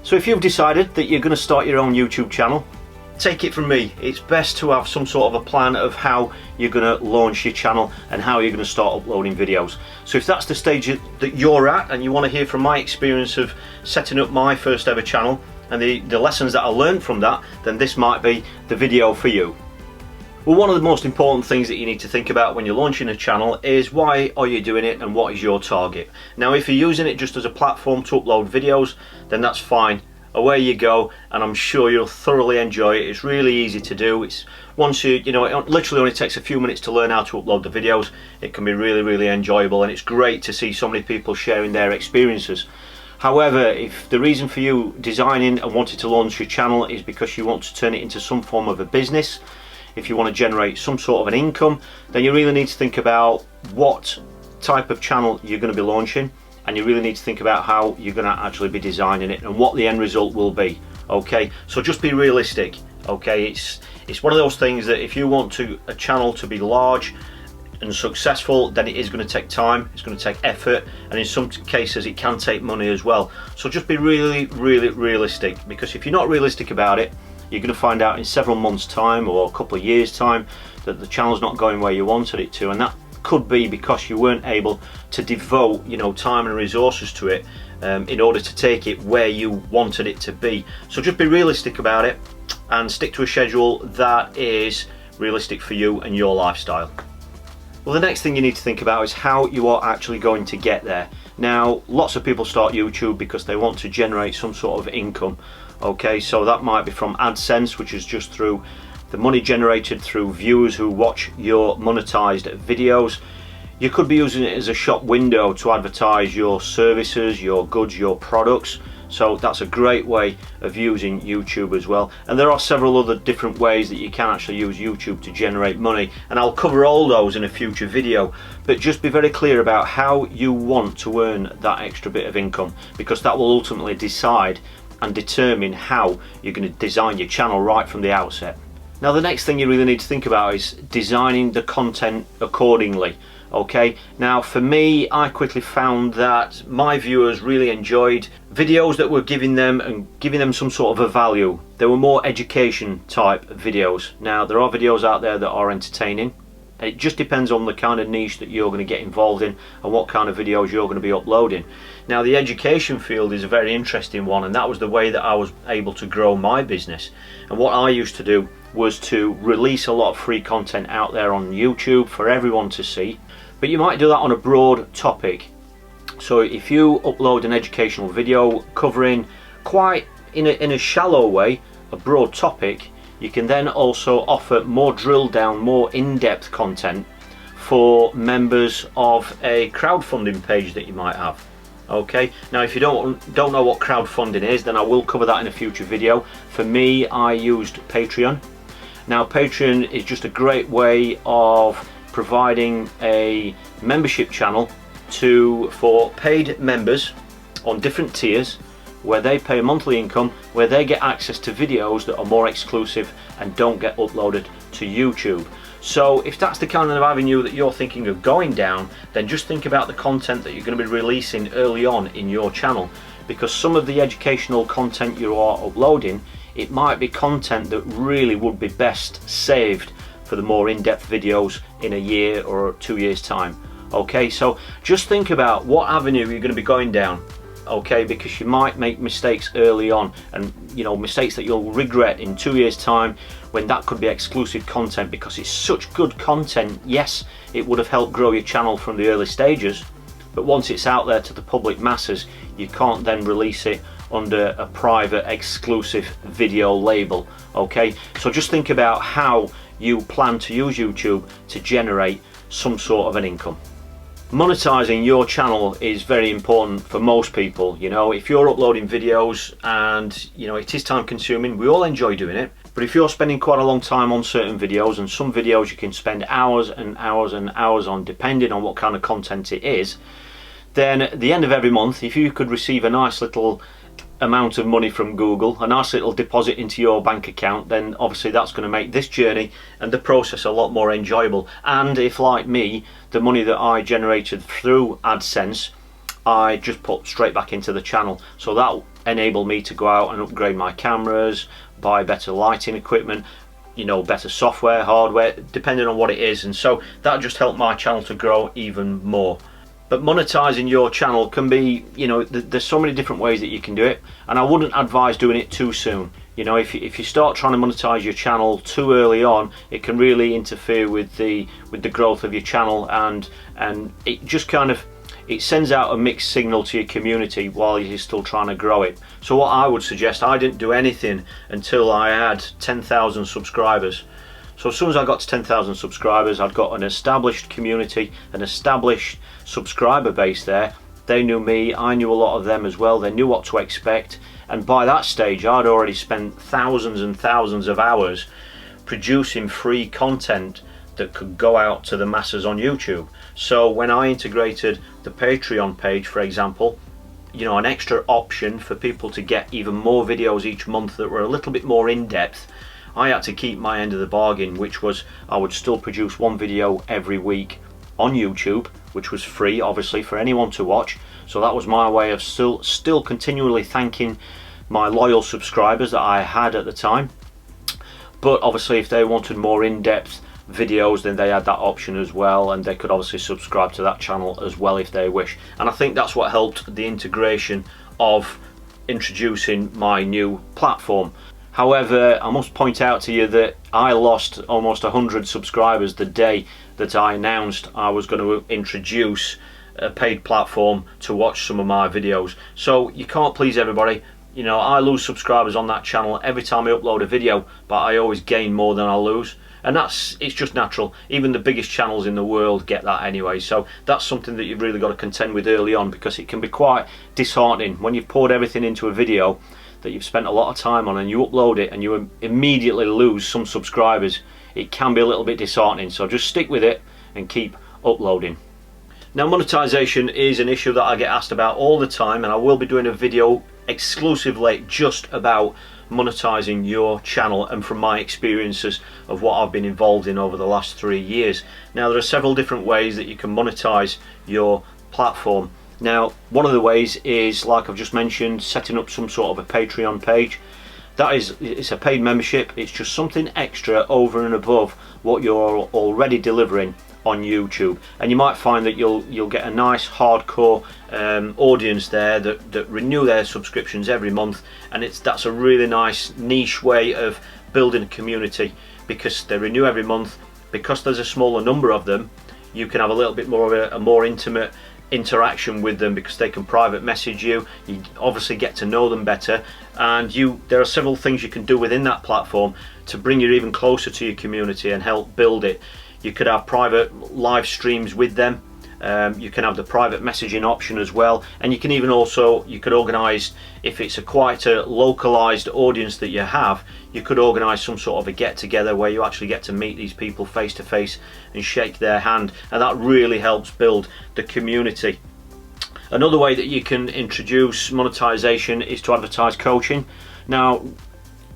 So if you've decided that you're going to start your own YouTube channel, take it from me, it's best to have some sort of a plan of how you're going to launch your channel and how you're going to start uploading videos. So if that's the stage that you're at and you want to hear from my experience of setting up my first ever channel and the lessons that I learned from that, then this might be the video for you. Well, one of the most important things that you need to think about when you're launching a channel is why are you doing it and what is your target. Now if you're using it just as a platform to upload videos, then that's fine. Away you go, and I'm sure you'll thoroughly enjoy it. It's really easy to do. It's once you know, it literally only takes a few minutes to learn how to upload the videos. It can be really enjoyable, and it's great to see so many people sharing their experiences. However, if the reason for you designing and wanting to launch your channel is because you want to turn it into some form of a business, if you want to generate some sort of an income, then you really need to think about what type of channel you're going to be launching, and you really need to think about how you're going to actually be designing it and what the end result will be. Okay, so just be realistic. Okay, it's one of those things that if you want a channel to be large and successful, then it is going to take time, it's going to take effort, and in some cases it can take money as well. So just be really realistic, because if you're not realistic about it, you're going to find out in several months time or a couple of years time that the channel's not going where you wanted it to, and that could be because you weren't able to devote, you know, time and resources to it in order to take it where you wanted it to be. So just be realistic about it and stick to a schedule that is realistic for you and your lifestyle. Well, the next thing you need to think about is how you are actually going to get there. Now, lots of people start YouTube because they want to generate some sort of income. Okay, so that might be from AdSense, which is just through the money generated through viewers who watch your monetized videos. You could be using it as a shop window to advertise your services, your goods, your products. So that's a great way of using YouTube as well. And there are several other different ways that you can actually use YouTube to generate money, and I'll cover all those in a future video. But just be very clear about how you want to earn that extra bit of income, because that will ultimately decide and determine how you're going to design your channel right from the outset. Now the next thing you really need to think about is designing the content accordingly. Okay, now for me, I quickly found that my viewers really enjoyed videos that were giving them some sort of a value. They were more education type videos. Now there are videos out there that are entertaining. It just depends on the kind of niche that you're going to get involved in and what kind of videos you're going to be uploading. Now the education field is a very interesting one, and that was the way that I was able to grow my business. And what I used to do was to release a lot of free content out there on YouTube for everyone to see. But you might do that on a broad topic. So if you upload an educational video covering quite in a shallow way a broad topic, you can then also offer more drilled down, more in-depth content for members of a crowdfunding page that you might have. Okay, now if you don't know what crowdfunding is, then I will cover that in a future video. For me, I used Patreon. Now Patreon is just a great way of providing a membership channel for paid members on different tiers, where they pay a monthly income, where they get access to videos that are more exclusive and don't get uploaded to YouTube. So if that's the kind of avenue that you're thinking of going down, then just think about the content that you're going to be releasing early on in your channel, because some of the educational content you are uploading, it might be content that really would be best saved for the more in-depth videos in a year or 2 years time. Okay, so just think about what avenue you're going to be going down. Okay, because you might make mistakes early on, and you know, mistakes that you'll regret in 2 years time, when that could be exclusive content, because it's such good content. Yes, it would have helped grow your channel from the early stages, but once it's out there to the public masses, you can't then release it under a private exclusive video label. Okay, so just think about how you plan to use YouTube to generate some sort of an income. Monetizing your channel is very important for most people. You know, if you're uploading videos and you know it is time consuming, we all enjoy doing it, but if you're spending quite a long time on certain videos, and some videos you can spend hours and hours and hours on depending on what kind of content it is, then at the end of every month, if you could receive a nice little amount of money from Google, a nice little deposit into your bank account, then obviously that's going to make this journey and the process a lot more enjoyable. And if, like me, the money that I generated through AdSense, I just put straight back into the channel, so that enable me to go out and upgrade my cameras, buy better lighting equipment, you know, better software, hardware, depending on what it is. And so that just helped my channel to grow even more. But monetizing your channel can be, you know, there's so many different ways that you can do it, and I wouldn't advise doing it too soon. You know, if you start trying to monetize your channel too early on, it can really interfere with the growth of your channel, and it just kind of, it sends out a mixed signal to your community while you're still trying to grow it. So what I would suggest, I didn't do anything until I had 10,000 subscribers. So as soon as I got to 10,000 subscribers, I'd got an established community, an established subscriber base there. They knew me, I knew a lot of them as well, they knew what to expect, and by that stage I'd already spent thousands and thousands of hours producing free content that could go out to the masses on YouTube. So when I integrated the Patreon page, for example, you know, an extra option for people to get even more videos each month that were a little bit more in-depth, I had to keep my end of the bargain, which was I would still produce one video every week on YouTube, which was free obviously for anyone to watch. So that was my way of still continually thanking my loyal subscribers that I had at the time. But obviously if they wanted more in-depth videos, then they had that option as well, and they could obviously subscribe to that channel as well if they wish. And I think that's what helped the integration of introducing my new platform. However, I must point out to you that I lost almost 100 subscribers the day that I announced I was going to introduce a paid platform to watch some of my videos. So you can't please everybody. You know, I lose subscribers on that channel every time I upload a video, but I always gain more than I lose. And it's just natural. Even the biggest channels in the world get that anyway. So that's something that you've really got to contend with early on, because it can be quite disheartening when you've poured everything into a video that you've spent a lot of time on, and you upload it and you immediately lose some subscribers. It can be a little bit disheartening, so just stick with it and keep uploading. Now, monetization is an issue that I get asked about all the time, and I will be doing a video exclusively just about monetizing your channel and from my experiences of what I've been involved in over the last 3 years. Now, there are several different ways that you can monetize your platform. Now, one of the ways is, like I've just mentioned, setting up some sort of a Patreon page. It's a paid membership. It's just something extra over and above what you're already delivering on YouTube, and you might find that you'll get a nice hardcore audience there that renew their subscriptions every month, and that's a really nice niche way of building a community, because they renew every month. Because there's a smaller number of them, you can have a little bit more of a more intimate interaction with them, because they can private message you. You obviously get to know them better, and there are several things you can do within that platform to bring you even closer to your community and help build it. You could have private live streams with them. You can have the private messaging option as well, and you can even you could organise, if it's quite a localized audience that you have, you could organise some sort of a get-together where you actually get to meet these people face to face and shake their hand, and that really helps build the community. Another way that you can introduce monetization is to advertise coaching. Now,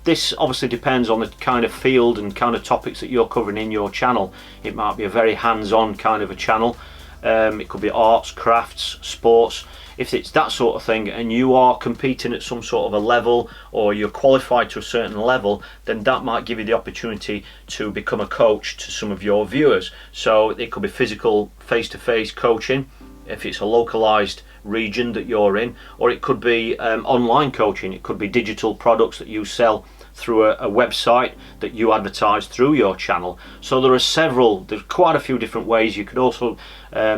this obviously depends on the kind of field and kind of topics that you're covering in your channel. It might be a very hands-on kind of a channel. It could be arts, crafts, sports. If it's that sort of thing and you are competing at some sort of a level, or you're qualified to a certain level, then that might give you the opportunity to become a coach to some of your viewers. So it could be physical face-to-face coaching if it's a localized region that you're in, or it could be online coaching. It could be digital products that you sell through a website that you advertise through your channel. So there's quite a few different ways. You could also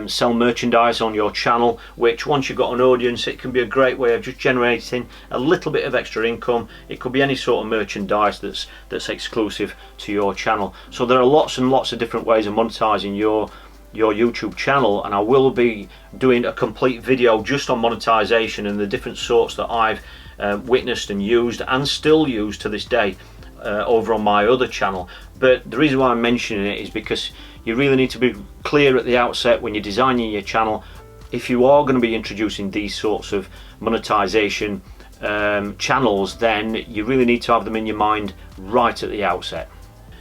sell merchandise on your channel, which once you've got an audience, it can be a great way of just generating a little bit of extra income. It could be any sort of merchandise that's exclusive to your channel. So there are lots and lots of different ways of monetizing your YouTube channel, and I will be doing a complete video just on monetization and the different sorts that I've witnessed and used and still use to this day over on my other channel. But the reason why I'm mentioning it is because you really need to be clear at the outset when you're designing your channel. If you are going to be introducing these sorts of monetization channels, then you really need to have them in your mind right at the outset.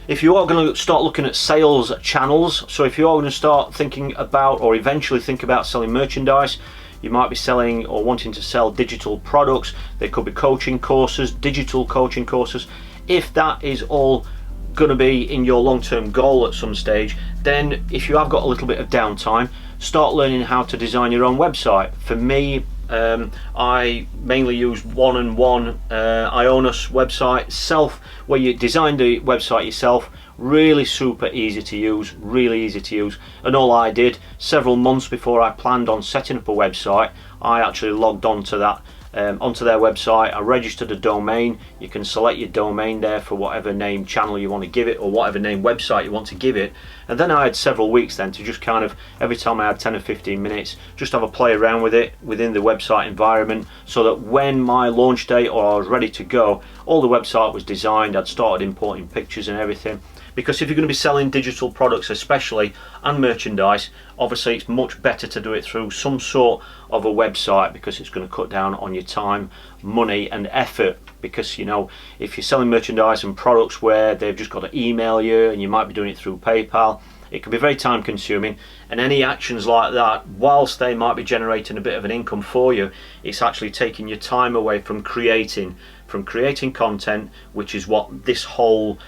If you are going to start looking at sales channels, so if you are going to start thinking about, or eventually think about, selling merchandise, you might be selling or wanting to sell digital products. They could be coaching courses, digital coaching courses. If that is all going to be in your long-term goal at some stage, then if you have got a little bit of downtime, start learning how to design your own website. For me, I mainly use one-on-one Ionos website, where you design the website yourself. Really super easy to use, really easy to use. And all I did several months before I planned on setting up a website, I actually logged onto that onto their website. I registered a domain. You can select your domain there for whatever name channel you want to give it, or whatever name website you want to give it. And then I had several weeks then to just kind of, every time I had 10 or 15 minutes, just have a play around with it within the website environment, so that when my launch date or I was ready to go, all the website was designed. I'd started importing pictures and everything. Because if you're going to be selling digital products especially, and merchandise, obviously it's much better to do it through some sort of a website, because it's going to cut down on your time, money and effort. Because, you know, if you're selling merchandise and products where they've just got to email you, and you might be doing it through PayPal, it can be very time consuming. And any actions like that, whilst they might be generating a bit of an income for you, it's actually taking your time away from creating content, which is what this whole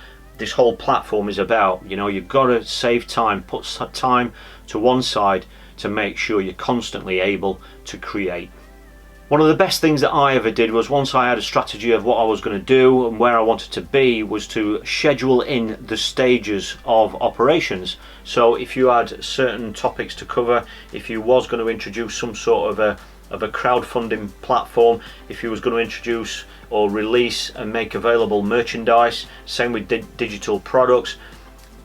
platform is about. You know, you've got to save time, put time to one side to make sure you're constantly able to create. One of the best things that I ever did was, once I had a strategy of what I was going to do and where I wanted to be, was to schedule in the stages of operations. So if you had certain topics to cover, if you was going to introduce some sort of a crowdfunding platform, if you was going to introduce or release and make available merchandise, same with digital products,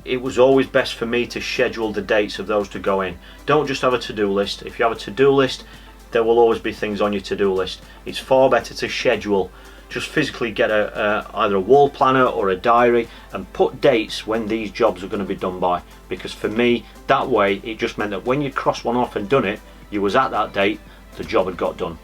it was always best for me to schedule the dates of those to go in. Don't just have a to-do list. If you have a to-do list, there will always be things on your to-do list. It's far better to schedule. Just physically get either a wall planner or a diary and put dates when these jobs are going to be done by. Because for me, that way it just meant that when you cross one off and done it, you was at that date, the job had got done.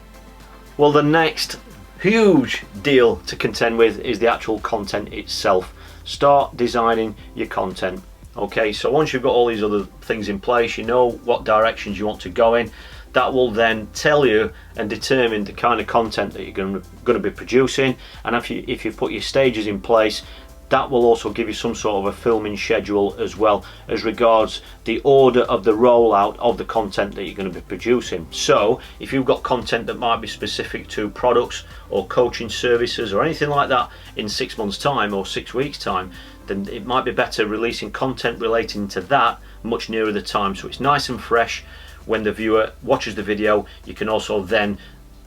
Well, the next huge deal to contend with is the actual content itself. Start designing your content. Okay, so once you've got all these other things in place, you know what directions you want to go in. That will then tell you and determine the kind of content that you're going to be producing. And if you put your stages in place, that will also give you some sort of a filming schedule, as well as regards the order of the rollout of the content that you're going to be producing. So if you've got content that might be specific to products or coaching services or anything like that in 6 months time or 6 weeks time, then it might be better releasing content relating to that much nearer the time, so it's nice and fresh. When the viewer watches the video, you can also then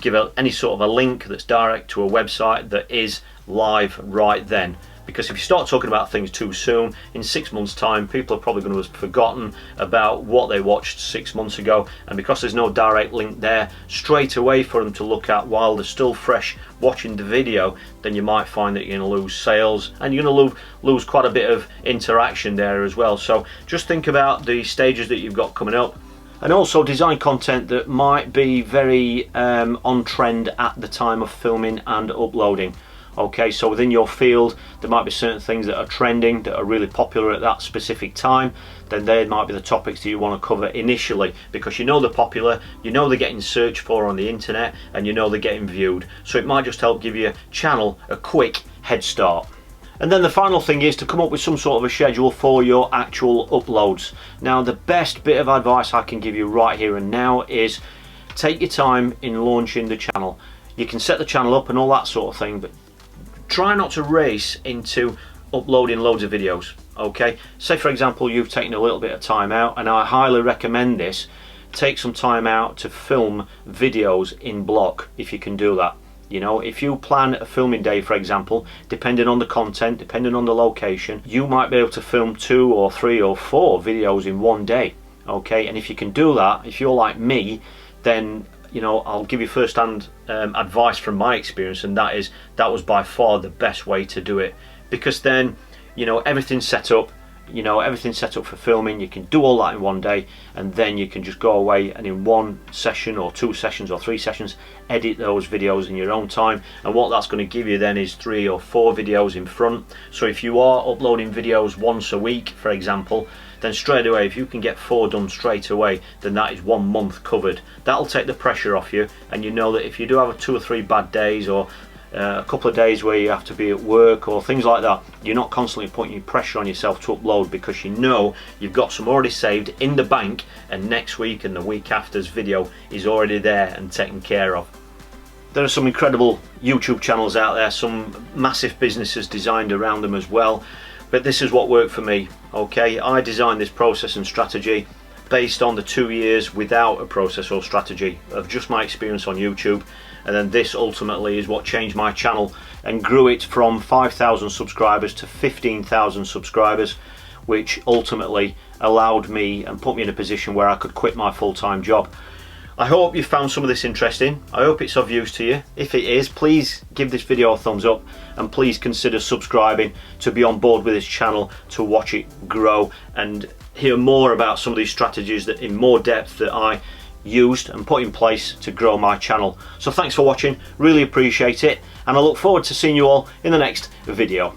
give any sort of a link that's direct to a website that is live right then. Because if you start talking about things too soon, in 6 months time, people are probably going to have forgotten about what they watched 6 months ago. And because there's no direct link there straight away for them to look at while they're still fresh watching the video, then you might find that you're going to lose sales, and you're going to lose quite a bit of interaction there as well. So just think about the stages that you've got coming up. And also design content that might be very on trend at the time of filming and uploading. Okay, so within your field, there might be certain things that are trending, that are really popular at that specific time. Then they might be the topics that you want to cover initially, because you know they're popular, you know they're getting searched for on the internet, and you know they're getting viewed. So it might just help give your channel a quick head start. And then the final thing is to come up with some sort of a schedule for your actual uploads. Now, the best bit of advice I can give you right here and now is take your time in launching the channel. You can set the channel up and all that sort of thing, but try not to race into uploading loads of videos. Okay, say for example you've taken a little bit of time out, and I highly recommend this, take some time out to film videos in block if you can do that. You know, if you plan a filming day, for example, depending on the content, depending on the location, you might be able to film 2 or 3 or 4 videos in one day. Okay, and if you can do that, if you're like me, then you know, I'll give you first-hand advice from my experience, and that was by far the best way to do it. Because then, you know, everything's set up. You know, everything's set up for filming. You can do all that in one day, and then you can just go away and in 1 session or 2 sessions or 3 sessions edit those videos in your own time. And what that's going to give you then is 3 or 4 videos in front. So if you are uploading videos once a week, for example, then straight away, if you can get 4 done straight away, then that is 1 month covered. That'll take the pressure off you, and you know that if you do have 2 or 3 bad days, or a couple of days where you have to be at work or things like that, you're not constantly putting pressure on yourself to upload, because you know you've got some already saved in the bank, and next week and the week after's video is already there and taken care of. There are some incredible YouTube channels out there, some massive businesses designed around them as well, but this is what worked for me. Okay, I designed this process and strategy based on the 2 years without a process or strategy of just my experience on YouTube, and then this ultimately is what changed my channel and grew it from 5,000 subscribers to 15,000 subscribers, which ultimately allowed me and put me in a position where I could quit my full-time job. I hope you found some of this interesting. I hope it's of use to you. If it is, please give this video a thumbs up, and please consider subscribing to be on board with this channel, to watch it grow and hear more about some of these strategies that in more depth that I used and put in place to grow my channel. So thanks for watching, really appreciate it, and I look forward to seeing you all in the next video.